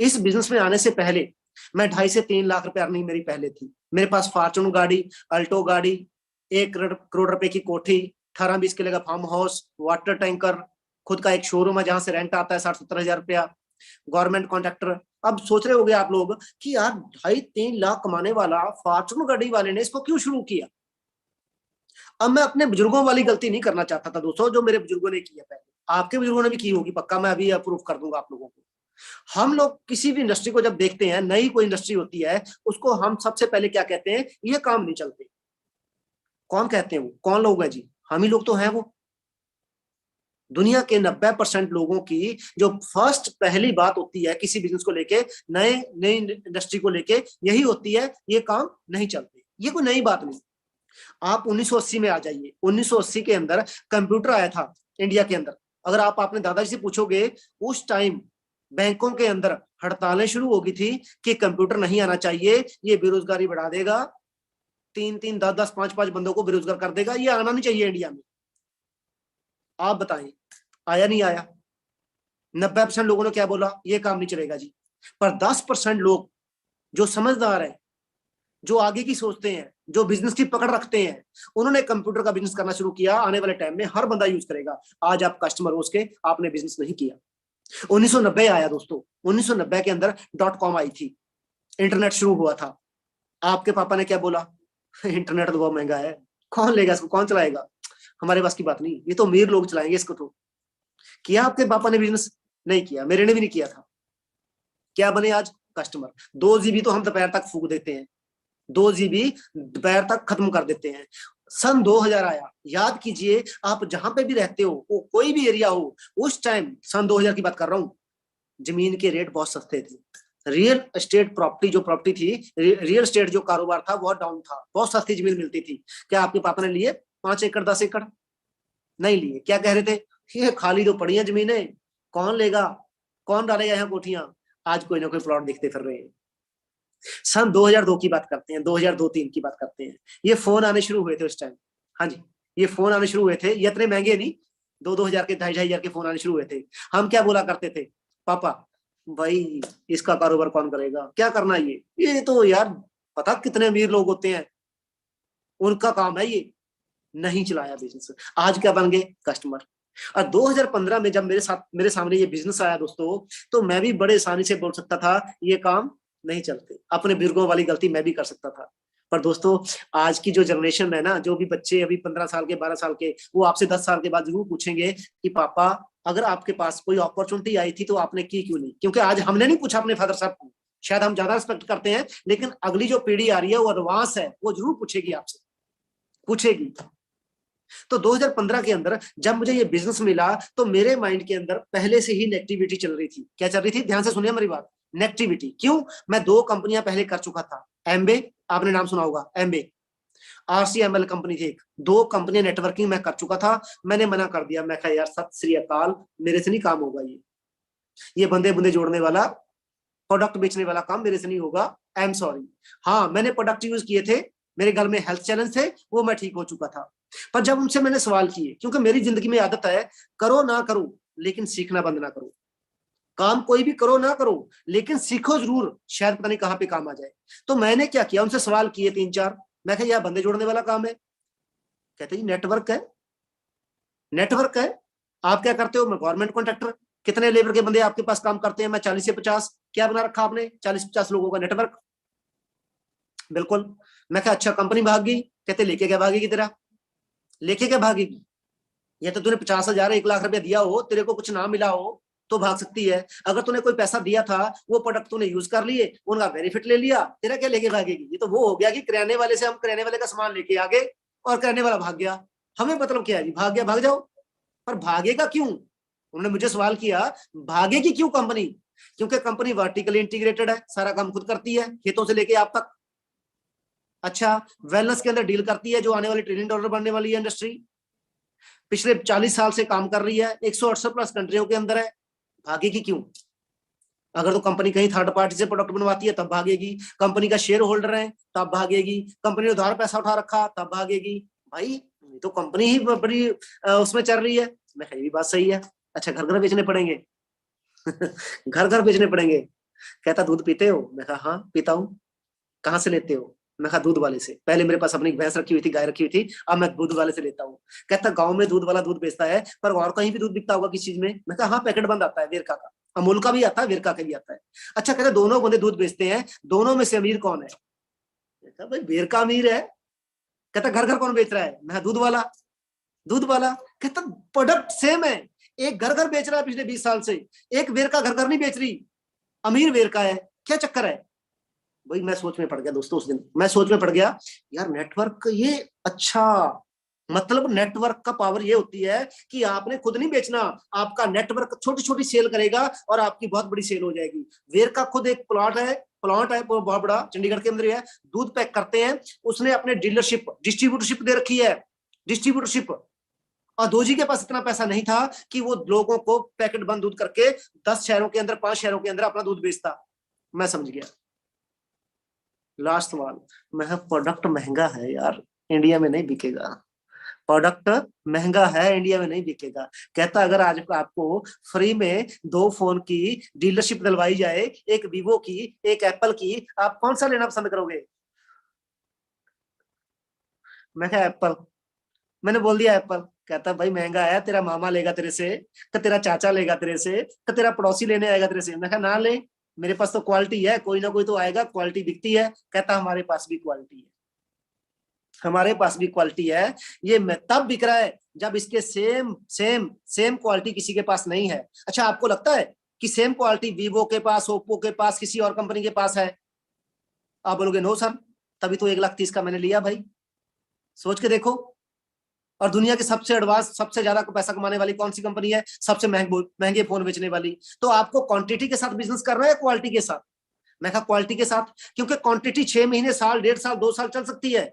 इस बिजनेस में आने से पहले मैं 2.5 से 3 लाख रुपए अर्निंग मेरी पहले थी। मेरे पास फॉर्च्यून गाड़ी, अल्टो गाड़ी, 1 करोड़ रुपए की कोठी, 18-20 किले का फार्म हाउस, वाटर टैंकर, खुद का एक शोरूम है जहां से रेंट आता है 60-70 हजार रुपया, गवर्नमेंट कॉन्ट्रैक्टर। अब सोच रहे होंगे आप लोग कि यार 2.5-3 लाख कमाने वाला फॉर्च्यून गाड़ी वाले ने इसको क्यों शुरू किया। अब मैं अपने बुजुर्गों वाली गलती नहीं करना चाहता था दोस्तों, जो मेरे बुजुर्गों ने किया पहले, आपके बुजुर्गों ने भी की होगी पक्का, मैं अभी अप्रूव कर दूंगा आप लोगों को। हम लोग किसी भी इंडस्ट्री को जब देखते हैं, नई कोई इंडस्ट्री होती है, उसको हम सबसे पहले क्या कहते हैं, ये काम नहीं चलते। कौन कहते हैं वो, कौन लोग हैं जी, हम ही लोग तो हैं वो। दुनिया के 90% लोगों की जो फर्स्ट पहली बात होती है किसी बिजनेस को लेके, नए नई इंडस्ट्री को लेके, यही होती है ये काम नहीं चलते। ये कोई नई बात नहीं। आप 1980 में आ जाइए, 1980 के अंदर कंप्यूटर आया था इंडिया के अंदर। अगर आप अपने दादाजी से पूछोगे, उस टाइम बैंकों के अंदर हड़तालें शुरू हो गई थी कि कंप्यूटर नहीं आना चाहिए, ये बेरोजगारी बढ़ा देगा, 3-3, 10-10, 5-5 बंदों को बेरोजगार कर देगा, ये आना नहीं चाहिए इंडिया में। आप बताएं, आया नहीं आया? 90% लोगों ने क्या बोला, ये काम नहीं चलेगा जी। पर 10% लोग जो समझदार है, जो आगे की सोचते हैं, जो बिजनेस की पकड़ रखते हैं, उन्होंने कंप्यूटर का बिजनेस करना शुरू किया। आने वाले टाइम में हर बंदा यूज करेगा। आज आप कस्टमर हो उसके, आपने बिजनेस नहीं किया। 1990 आया दोस्तों, 1990 के अंदर .com आई थी, इंटरनेट शुरू हुआ था। आपके पापा ने क्या बोला, इंटरनेट तो बहुत महंगा है, कौन लेगा इसको, कौन चलाएगा, हमारे पास की बात नहीं, ये तो अमीर लोग चलाएंगे इसको। तो किया आपके पापा ने बिजनेस? नहीं किया, मेरे ने भी नहीं किया था। क्या बने आज? कस्टमर। 2 GB तो हम दोपहर तक फूक देते हैं, 2 GB दोपहर तक खत्म कर देते हैं। सन 2000 आया, याद कीजिए आप जहां पे भी रहते हो, वो कोई भी एरिया हो, उस टाइम सन 2000 की बात कर रहा हूं, जमीन के रेट बहुत सस्ते थे। रियल एस्टेट प्रॉपर्टी जो प्रॉपर्टी थी, रियल एस्टेट जो कारोबार था बहुत डाउन था, बहुत सस्ती जमीन मिलती थी। क्या आपके पापा ने लिए 5 एकड़ 10 एकड़? नहीं लिए। क्या कह रहे थे, ये खाली तो पड़ी है जमीनें, कौन लेगा, कौन डालेगा यहाँ कोठियां। आज कोई ना कोई प्लॉट दिखते फिर रहे हैं। सन 2002 की बात करते हैं, 2002-3 की बात करते हैं। ये फोन आने शुरू हुए थे उस टाइम। हाँ जी, ये फोन आने शुरू हुए थे, ये इतने महंगे नहीं, 2-2 हजार के, 2.5-2.5 हजार के फोन आने शुरू हुए थे। हम क्या बोला करते थे, पापा भाई इसका कारोबार कौन करेगा, क्या करना ये तो यार पता कितने अमीर लोग होते हैं, उनका काम है ये। नहीं चलाया बिजनेस। आज क्या बन गए, कस्टमर। और 2015 में जब मेरे सामने ये बिजनेस आया दोस्तों, तो मैं भी बड़े आसानी से बोल सकता था ये काम नहीं चलते, अपने बुजुर्गों वाली गलती मैं भी कर सकता था। पर दोस्तों आज की जो जनरेशन है ना, जो भी बच्चे अभी 15 साल के, 12 साल के, वो आपसे 10 साल के बाद जरूर पूछेंगे कि पापा अगर आपके पास कोई अपॉर्चुनिटी आई थी तो आपने की क्यों नहीं। क्योंकि आज हमने नहीं पूछा अपने फादर साहब को, शायद हम ज्यादा रिस्पेक्ट करते हैं, लेकिन अगली जो पीढ़ी आ रही है वो एडवांस है, वो जरूर पूछेगी आपसे, पूछेगी। तो 2015 के अंदर जब मुझे ये बिजनेस मिला, तो मेरे माइंड के अंदर पहले से ही नेगेटिविटी चल रही थी। क्या चल रही थी, ध्यान से सुनिए मेरी बात, नेगेटिविटी। क्यों? मैं 2 कंपनियां पहले कर चुका था, एमबे, आपने नाम सुना होगा, एमबे, RCML कंपनी थी एक, 2 कंपनी नेटवर्किंग मैं कर चुका था। मैंने मना कर दिया, मैं कहा यार सत श्री अकाल, मेरे से नहीं काम होगा, ये बंदे बुंदे जोड़ने वाला, प्रोडक्ट बेचने वाला काम मेरे से नहीं होगा, आई एम सॉरी। हाँ मैंने प्रोडक्ट यूज किए थे, मेरे घर में हेल्थ चैलेंज थे, वो मैं ठीक हो चुका था। पर जब उनसे मैंने सवाल किए, क्योंकि मेरी जिंदगी में आदत है, करो ना करो लेकिन सीखना बंद ना करो। काम कोई भी करो ना करो लेकिन सीखो जरूर, शायद पता नहीं कहां पे काम आ जाए। तो मैंने क्या किया, उनसे सवाल किए 3-4। मैं कहा यार बंदे जोड़ने वाला काम है। कहते जी नेटवर्क है, नेटवर्क है। आप क्या करते हो? मैं गवर्नमेंट कॉन्ट्रैक्टर। कितने लेबर के बंदे आपके पास काम करते हैं? मैं 40 से 50। क्या बना रखा आपने? 40-50 लोगों का नेटवर्क। बिल्कुल। मैं कहा अच्छा, कंपनी भाग गई। कहते लेके क्या भागेगी तेरा, लेके क्या भागेगी? या तो तूने 50,000 1 लाख रुपया दिया हो, तेरे को कुछ ना मिला हो तो भाग सकती है। अगर तूने कोई पैसा दिया था, वो प्रोडक्ट तूने यूज कर लिए, उनका बेनिफिट ले लिया, तेरा क्या लेके भागेगी? ये तो वो हो गया कि किराने वाले से हम किराने वाले का सामान लेके आ गए और किराने वाला भाग गया। हमें मतलब क्या है जी, भाग गया भाग जाओ। पर भागेगा क्यों? उन्होंने मुझे सवाल किया, भागेगी क्यों कंपनी? क्योंकि कंपनी वर्टिकली इंटीग्रेटेड है, सारा काम खुद करती है, खेतों से लेके आप तक। अच्छा, वेलनेस के अंदर डील करती है, जो आने वाली $1 ट्रिलियन बनने वाली है इंडस्ट्री। पिछले 40 साल से काम कर रही है, 168 प्लस कंट्रियों के अंदर है, भागेगी क्यों? अगर तो कंपनी कहीं थर्ड पार्टी से प्रोडक्ट बनवाती है तब भागेगी, कंपनी का शेयर होल्डर है तब भागेगी, कंपनी ने उधार पैसा उठा रखा तब भागेगी। भाई तो कंपनी ही बड़ी उसमें चल रही है। मैं ये भी बात सही है। अच्छा घर घर बेचने पड़ेंगे घर घर बेचने पड़ेंगे। कहता दूध पीते हो? मैं कहा हाँ पीता हूँ। कहाँ से लेते हो? मैं कहा दूध वाले से। पहले मेरे पास अपनी भैंस रखी हुई थी, गाय रखी हुई थी, अब मैं दूध वाले से लेता हूँ। कहता गांव में दूध वाला दूध बेचता है, पर और कहीं भी दूध बिकता होगा किस चीज में? मैं कहा हाँ पैकेट बंद आता है वेरका का, अमूल का भी आता है, वेरका का भी आता है। अच्छा कहता दोनों बंदे दूध बेचते हैं, दोनों में से अमीर कौन है? कहता भाई वेरका अमीर है। कहता घर घर कौन बेच रहा है? मैं दूध वाला। दूध वाला। कहता प्रोडक्ट सेम है, एक घर घर बेच रहा है पिछले 20 साल से, एक वेरका घर घर नहीं बेच रही, अमीर वेरका है, क्या चक्कर है? भाई मैं सोच में पड़ गया दोस्तों। उस दिन मैं सोच में पड़ गया यार नेटवर्क ये अच्छा, मतलब नेटवर्क का पावर ये होती है कि आपने खुद नहीं बेचना, आपका नेटवर्क छोटी छोटी सेल करेगा और आपकी बहुत बड़ी सेल हो जाएगी। वेर का खुद एक प्लॉट है बहुत बड़ा, चंडीगढ़ के अंदर है, दूध पैक करते हैं, उसने अपने डीलरशिप डिस्ट्रीब्यूटरशिप दे रखी है, डिस्ट्रीब्यूटरशिप। और दोजी के पास इतना पैसा नहीं था कि वो लोगों को पैकेट बंद दूध करके 10 शहरों के अंदर 5 शहरों के अंदर अपना दूध बेचता। मैं समझ गया। लास्ट सवाल, मैं प्रोडक्ट महंगा है यार, इंडिया में नहीं बिकेगा, प्रोडक्ट महंगा है, इंडिया में नहीं बिकेगा। कहता अगर आज आपको फ्री में 2 फोन की डीलरशिप दिलवाई जाए, एक वीवो की एक एप्पल की, आप कौन सा लेना पसंद करोगे? मैं कहा एप्पल। मैंने बोल दिया एप्पल। कहता भाई महंगा है, तेरा मामा लेगा तेरे से, तो तेरा चाचा लेगा तेरे से, तो तेरा पड़ोसी लेने आएगा तेरे से। मैं कहा ना ले, मेरे पास तो क्वालिटी है, कोई ना कोई तो आएगा, क्वालिटी दिखती है। कहता हमारे पास भी क्वालिटी है, हमारे पास भी क्वालिटी है। ये तब बिक रहा है जब इसके सेम सेम सेम क्वालिटी किसी के पास नहीं है। अच्छा आपको लगता है कि सेम क्वालिटी वीवो के पास, ओप्पो के पास, किसी और कंपनी के पास है? आप बोलोगे नो सर, तभी तो 1,30,000 का मैंने लिया। भाई सोच के देखो। और दुनिया के सबसे एडवांस, सबसे ज्यादा पैसा कमाने वाली कौन सी कंपनी है? सबसे महंगे फोन बेचने वाली। तो आपको क्वांटिटी के साथ बिजनेस करना है, क्वालिटी के साथ? मैं कहा क्वालिटी के साथ, क्योंकि क्वांटिटी 6 महीने, साल, 1.5 साल, 2 साल चल सकती है,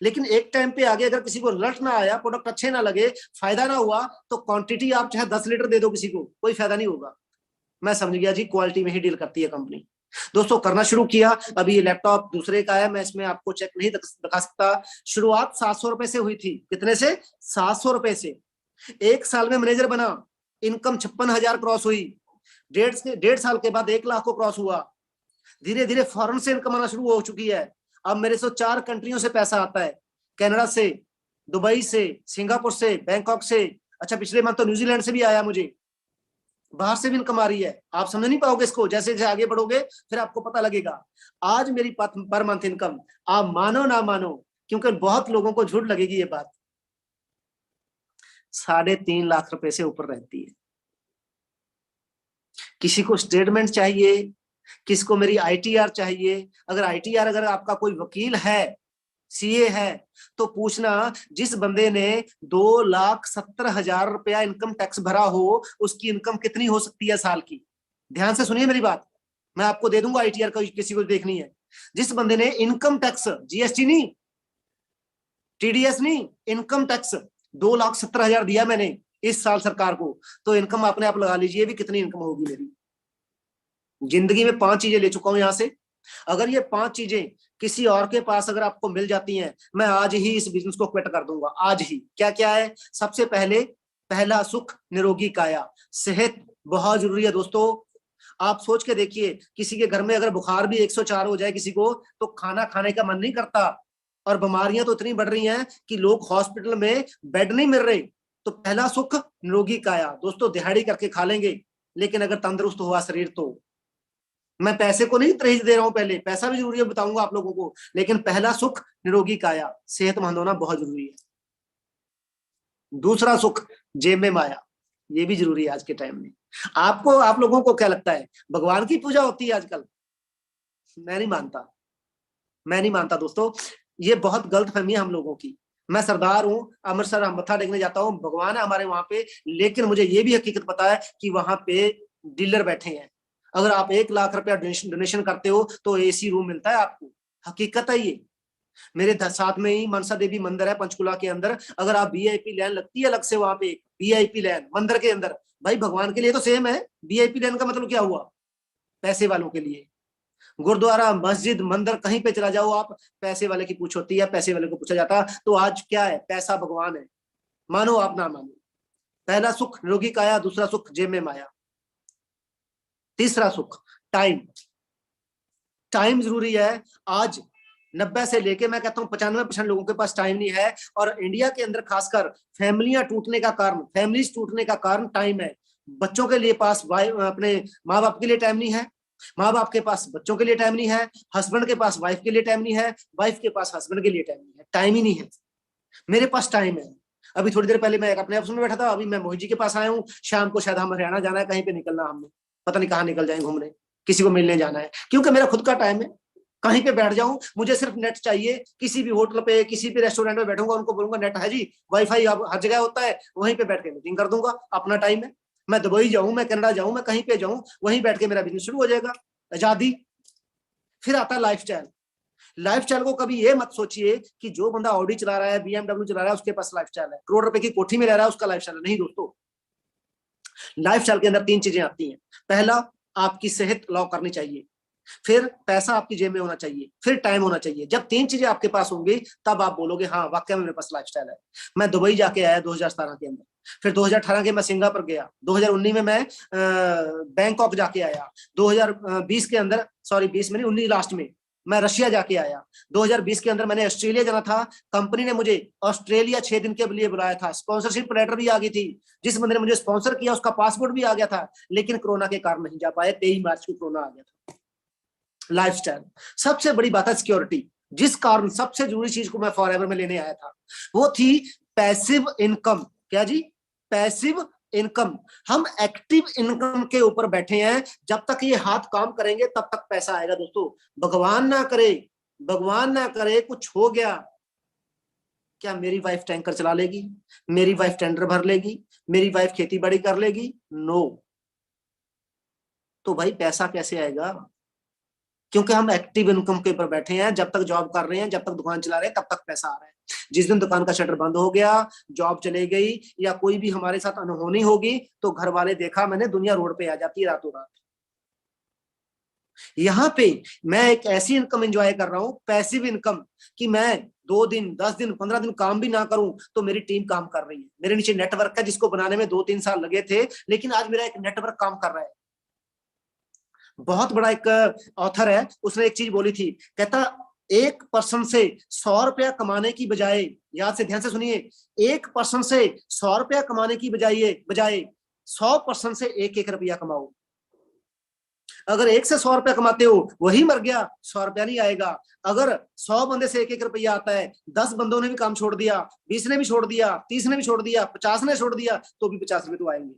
लेकिन एक टाइम पे आगे अगर किसी को रिजल्ट ना आया, प्रोडक्ट अच्छे ना लगे, फायदा ना हुआ, तो क्वांटिटी आप चाहे 10 लीटर दे दो किसी को, कोई फायदा नहीं होगा। मैं समझ गया जी, क्वालिटी में ही डील करती है कंपनी। दोस्तों करना शुरू किया। अभी ये लैपटॉप दूसरे का है, मैं इसमें आपको चेक नहीं दिखा सकता। शुरुआत 700 रुपए से हुई थी। कितने से? 700 रुपए से। 1 साल में मैनेजर बना, इनकम 56,000 क्रॉस हुई। 1.5 साल के बाद 1 लाख को क्रॉस हुआ। धीरे धीरे फॉरेन से इनकम आना शुरू हो चुकी है। अब मेरे से 4 कंट्रियों से पैसा आता है, कनाडा से, दुबई से, सिंगापुर से, बैंकॉक से। अच्छा पिछले मंथ तो न्यूजीलैंड से भी आया मुझे, बाहर से भी इनकम आ रही है। आप समझ नहीं पाओगे इसको, जैसे जैसे आगे बढ़ोगे फिर आपको पता लगेगा। आज मेरी पर मंथ इनकम, आप मानो ना मानो, क्योंकि बहुत लोगों को झूठ लगेगी ये बात, 3.5 लाख रुपए से ऊपर रहती है। किसी को स्टेटमेंट चाहिए, किसको मेरी आईटीआर चाहिए। अगर आईटीआर, अगर आपका कोई वकील है, सीए है, तो पूछना जिस बंदे ने 2,70,000 रुपया इनकम टैक्स भरा हो, उसकी इनकम कितनी हो सकती है साल की। ध्यान से सुनिए मेरी बात, मैं आपको दे दूंगा आईटीआर का, किसी को देखनी है। जिस बंदे ने इनकम टैक्स, जीएसटी नहीं, टीडीएस नहीं, इनकम टैक्स 2,70,000 दिया मैंने इस साल सरकार को, तो इनकम अपने आप लगा लीजिए भी कितनी इनकम होगी मेरी। जिंदगी में 5 चीजें ले चुका हूं यहां से। अगर ये 5 चीजें किसी और के पास अगर आपको मिल जाती हैं, मैं आज ही इस बिजनेस को क्विट कर दूंगा, आज ही। क्या क्या है? सबसे पहले, पहला सुख निरोगी काया, सेहत बहुत जरूरी है दोस्तों। आप सोच के देखिए, किसी के घर में अगर बुखार भी 104 हो जाए किसी को, तो खाना खाने का मन नहीं करता। और बीमारियां तो इतनी बढ़ रही हैं कि लोग हॉस्पिटल में बेड नहीं मिल रहे। तो पहला सुख निरोगी काया। दोस्तों दिहाड़ी करके खा लेंगे, लेकिन अगर तंदुरुस्त हुआ शरीर तो। मैं पैसे को नहीं तरजीह दे रहा हूं, पहले पैसा भी जरूरी है, बताऊंगा आप लोगों को, लेकिन पहला सुख निरोगी काया, सेहतमंद होना बहुत जरूरी है। दूसरा सुख जेब में माया, ये भी जरूरी है आज के टाइम में। आप लोगों को क्या लगता है भगवान की पूजा होती है आजकल? मैं नहीं मानता, मैं नहीं मानता दोस्तों, ये बहुत गलत फहमी है हम लोगों की। मैं सरदार हूं, अमृतसर हम मत्था टेकने जाता हूं, भगवान है हमारे वहां पे, लेकिन मुझे ये भी हकीकत पता है कि वहां पे डीलर बैठे हैं। अगर आप 1 लाख रुपया डोनेशन करते हो तो एसी रूम मिलता है आपको, हकीकत है ये। मेरे साथ में ही मनसा देवी मंदिर है पंचकुला के अंदर, अगर आप वीआईपी लाइन लगती है अलग से वहां पे, वीआईपी लाइन मंदिर के अंदर, भाई भगवान के लिए तो सेम है। वीआईपी लाइन का मतलब क्या हुआ? पैसे वालों के लिए। गुरुद्वारा, मस्जिद, मंदिर कहीं पे चला जाओ आप, पैसे वाले की पूछ होती है, पैसे वाले को पूछा जाता। तो आज क्या है? पैसा भगवान है, मानो आप ना मानो। पहला सुख निरोगी काया, दूसरा सुख जेब में माया, तीसरा सुख टाइम। टाइम जरूरी है। आज 90 से लेके मैं कहता हूं 95% लोगों के पास टाइम नहीं है। और इंडिया के अंदर खासकर फैमिलियां टूटने का कारण, फैमिलीज टूटने का कारण टाइम है। बच्चों के लिए पास अपने माँ बाप के लिए टाइम नहीं है, माँ बाप के पास बच्चों के लिए टाइम नहीं है, हस्बैंड के पास वाइफ के लिए टाइम नहीं है, वाइफ के पास हस्बैंड के लिए टाइम नहीं है। टाइम ही नहीं है। मेरे पास टाइम है। अभी थोड़ी देर पहले मैं अपने ऑफिस में बैठा था, अभी मैं मोहित जी के पास आया हूँ। शाम को शायद हम हरियाणा जाना है, कहीं पे निकलना हमने, पता नहीं कहाँ निकल जाए घूमने, किसी को मिलने जाना है, क्योंकि मेरा खुद का टाइम है। कहीं पे बैठ जाऊं, मुझे सिर्फ नेट चाहिए। किसी भी होटल पे, किसी भी रेस्टोरेंट में बैठूंगा, उनको बोलूंगा नेट है जी, वाईफाई अब हर जगह होता है, वहीं पे बैठ के मीटिंग कर दूंगा। अपना टाइम है। मैं दुबई जाऊं, मैं कनाडा जाऊं, मैं कहीं पे जाऊं, वहीं बैठ के मेरा बिजनेस शुरू हो जाएगा। आजादी। फिर आता है लाइफस्टाइल। लाइफस्टाइल को कभी ये मत सोचिए कि जो बंदा ऑडी चला रहा है, बीएमडब्ल्यू चला रहा है, उसके पास लाइफस्टाइल है, करोड़ रुपए की कोठी में रह रहा है, उसका लाइफस्टाइल है। नहीं दोस्तों, लाइफस्टाइल के अंदर 3 चीजें आती हैं। पहला, आपकी सेहत लॉ करनी चाहिए। फिर पैसा आपकी जेब में होना चाहिए। फिर टाइम होना चाहिए। जब 3 चीजें आपके पास होंगी, तब आप बोलोगे हाँ वाकई में मेरे पास लाइफस्टाइल है। मैं दुबई जाके आया 2017 के अंदर, फिर 2018 के मैं सिंगापुर गया, 2019 में मैं बैंकॉक जाके आया, 2020 के अंदर, सॉरी 20 में नहीं, 19 लास्ट में मैं रशिया जाके आया, 2020 के अंदर मैंने ऑस्ट्रेलिया जाना था। कंपनी ने मुझे ऑस्ट्रेलिया 6 दिन के लिए बुलाया था, स्पॉन्सरशिप लेटर भी आ गई थी, जिस बंदे ने मुझे स्पॉन्सर किया उसका पासपोर्ट भी आ गया था, लेकिन कोरोना के कारण नहीं जा पाए। 23 मार्च को कोरोना आ गया था। लाइफस्टाइल। सबसे बड़ी बात है सिक्योरिटी। जिस कारण सबसे जरूरी चीज को मैं फॉरएवर में लेने आया था, वो थी पैसिव इनकम। क्या जी? Passive income. हम एक्टिव इनकम के ऊपर बैठे हैं। जब तक ये हाथ काम करेंगे तब तक पैसा आएगा दोस्तों। भगवान ना करे, भगवान ना करे कुछ हो गया, क्या मेरी वाइफ टैंकर चला लेगी? मेरी वाइफ टेंडर भर लेगी? मेरी वाइफ खेती बाड़ी कर लेगी? नो। तो भाई पैसा कैसे आएगा? क्योंकि हम एक्टिव इनकम के ऊपर बैठे हैं। जब तक जॉब कर रहे हैं, जब तक दुकान चला रहे हैं, तब तक पैसा आ रहा है। जिस दिन दुकान का शटर बंद हो गया, जॉब चले गई, या कोई भी हमारे साथ अनहोनी होगी, तो घर वाले, देखा मैंने, दुनिया रोड पे आ जाती है रातों रात। यहाँ पे मैं एक ऐसी इनकम एंजॉय कर रहा हूं, पैसिव इनकम, कि मैं 2 दिन, 10 दिन, 15 दिन काम भी ना करूं तो मेरी टीम काम कर रही है। मेरे नीचे नेटवर्क है जिसको बनाने में 2-3 साल लगे थे, लेकिन आज मेरा एक नेटवर्क काम कर रहा है। बहुत बड़ा एक ऑथर है, उसने एक चीज बोली थी, कहता 1% से 100 रुपया कमाने की बजाय, याद से ध्यान से सुनिए, 1% से 100 रुपया कमाने की बजाय 100% से 1-1 रुपया कमाओ। अगर 1 से 100 रुपया कमाते हो, वही मर गया, 100 रुपया नहीं आएगा। अगर 100 बंदे से 1-1 रुपया आता है, 10 बंदों ने भी काम छोड़ दिया, 20 ने भी छोड़ दिया, 30 ने भी छोड़ दिया, 50 ने छोड़ दिया, तो भी 50 रुपये तो आएंगे।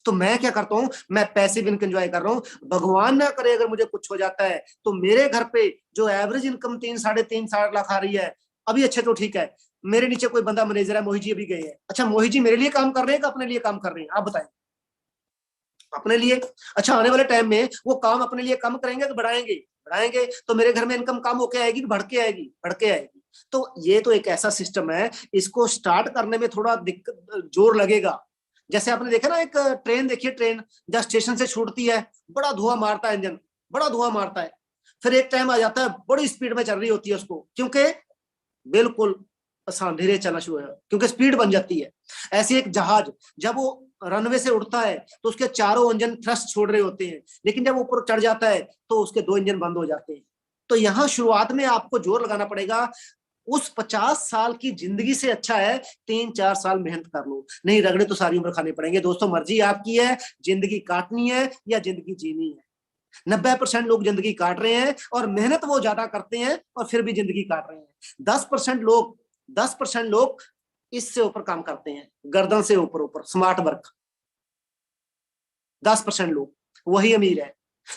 तो मैं क्या करता हूं, मैं पैसिव इनकम एंजॉय कर रहा हूं। भगवान ना करे अगर मुझे कुछ हो जाता है, तो मेरे घर पे जो एवरेज इनकम 3-3.5 लाख आ रही है, अभी अच्छे तो ठीक है, मेरे नीचे कोई बंदा मैनेजर है, मोहित जी अभी गए हैं। अच्छा, मोहित जी मेरे लिए काम कर रहे हैं कि अपने लिए काम कर रहे हैं? आप बताएं। अपने लिए। अच्छा, आने वाले टाइम में वो काम अपने लिए कम करेंगे कि बढ़ाएंगे? बढ़ाएंगे। तो मेरे घर में इनकम कम होके आएगी कि बढ़ के आएगी? बढ़ के आएगी। तो ये तो एक ऐसा सिस्टम है, इसको स्टार्ट करने में थोड़ा दिक्कत, जोर लगेगा। जैसे आपने देखा ना, एक ट्रेन देखिए, ट्रेन जब स्टेशन से छूटती है, बड़ा धुआं मारता है इंजन, बड़ा धुआं मारता है। फिर एक टाइम आ जाता है, बड़ी स्पीड में चल रही होती है उसको, क्योंकि बिल्कुल आसान, धीरे चलना शुरू है, क्योंकि स्पीड बन जाती है। ऐसे एक जहाज जब वो रनवे से उड़ता है, तो उसके चारों इंजन थ्रस्ट छोड़ रहे होते हैं, लेकिन जब ऊपर चढ़ जाता है तो उसके 2 इंजन बंद हो जाते हैं। तो यहाँ शुरुआत में आपको जोर लगाना पड़ेगा। उस 50 साल की जिंदगी से अच्छा है 3-4 साल मेहनत कर लो, नहीं रगड़े तो सारी उम्र खाने पड़ेंगे। दोस्तों, मर्जी आपकी है, जिंदगी काटनी है या जिंदगी जीनी है। 90% लोग जिंदगी काट रहे हैं, और मेहनत वो ज्यादा करते हैं और फिर भी जिंदगी काट रहे हैं। 10% लोग इससे ऊपर काम करते हैं, गर्दन से ऊपर ऊपर, स्मार्ट वर्क। 10% लोग, वही अमीर है।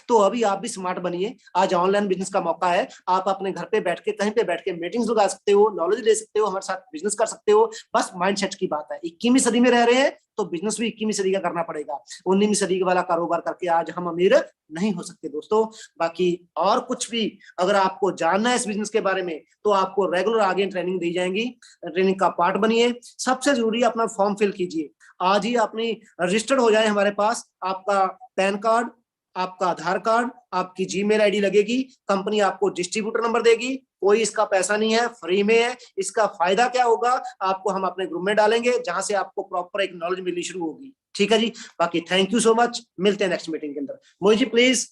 तो अभी आप भी स्मार्ट बनिए। आज ऑनलाइन बिजनेस का मौका है, आप अपने घर पे बैठ के कहीं पे बैठ के मीटिंग्स लगा सकते हो, नॉलेज ले सकते हो, हमारे साथ बिजनेस कर सकते हो। बस माइंडसेट की बात है। 21वीं सदी में रह रहे हैं तो बिजनेस भी 21वीं सदी का करना पड़ेगा। 19वीं सदी वाला कारोबार करके आज हम अमीर नहीं हो सकते दोस्तों। बाकी और कुछ भी अगर आपको जानना है इस बिजनेस के बारे में तो आपको रेगुलर आगे ट्रेनिंग दी जाएंगी। ट्रेनिंग का पार्ट बनिए। सबसे जरूरी अपना फॉर्म फिल कीजिए, आज ही अपनी रजिस्टर्ड हो जाए हमारे पास। आपका पैन कार्ड, आपका आधार कार्ड, आपकी जीमेल आईडी लगेगी, कंपनी आपको डिस्ट्रीब्यूटर नंबर देगी। कोई इसका पैसा नहीं है, फ्री में है। इसका फायदा क्या होगा, आपको हम अपने ग्रुप में डालेंगे जहां से आपको प्रॉपर एक नॉलेज मिलनी शुरू होगी। ठीक है जी। बाकी थैंक यू सो मच, मिलते हैं नेक्स्ट मीटिंग के अंदर। मोहित जी प्लीज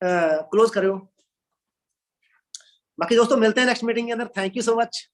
क्लोज करो। बाकी दोस्तों मिलते हैं नेक्स्ट मीटिंग के अंदर। Thank you so much.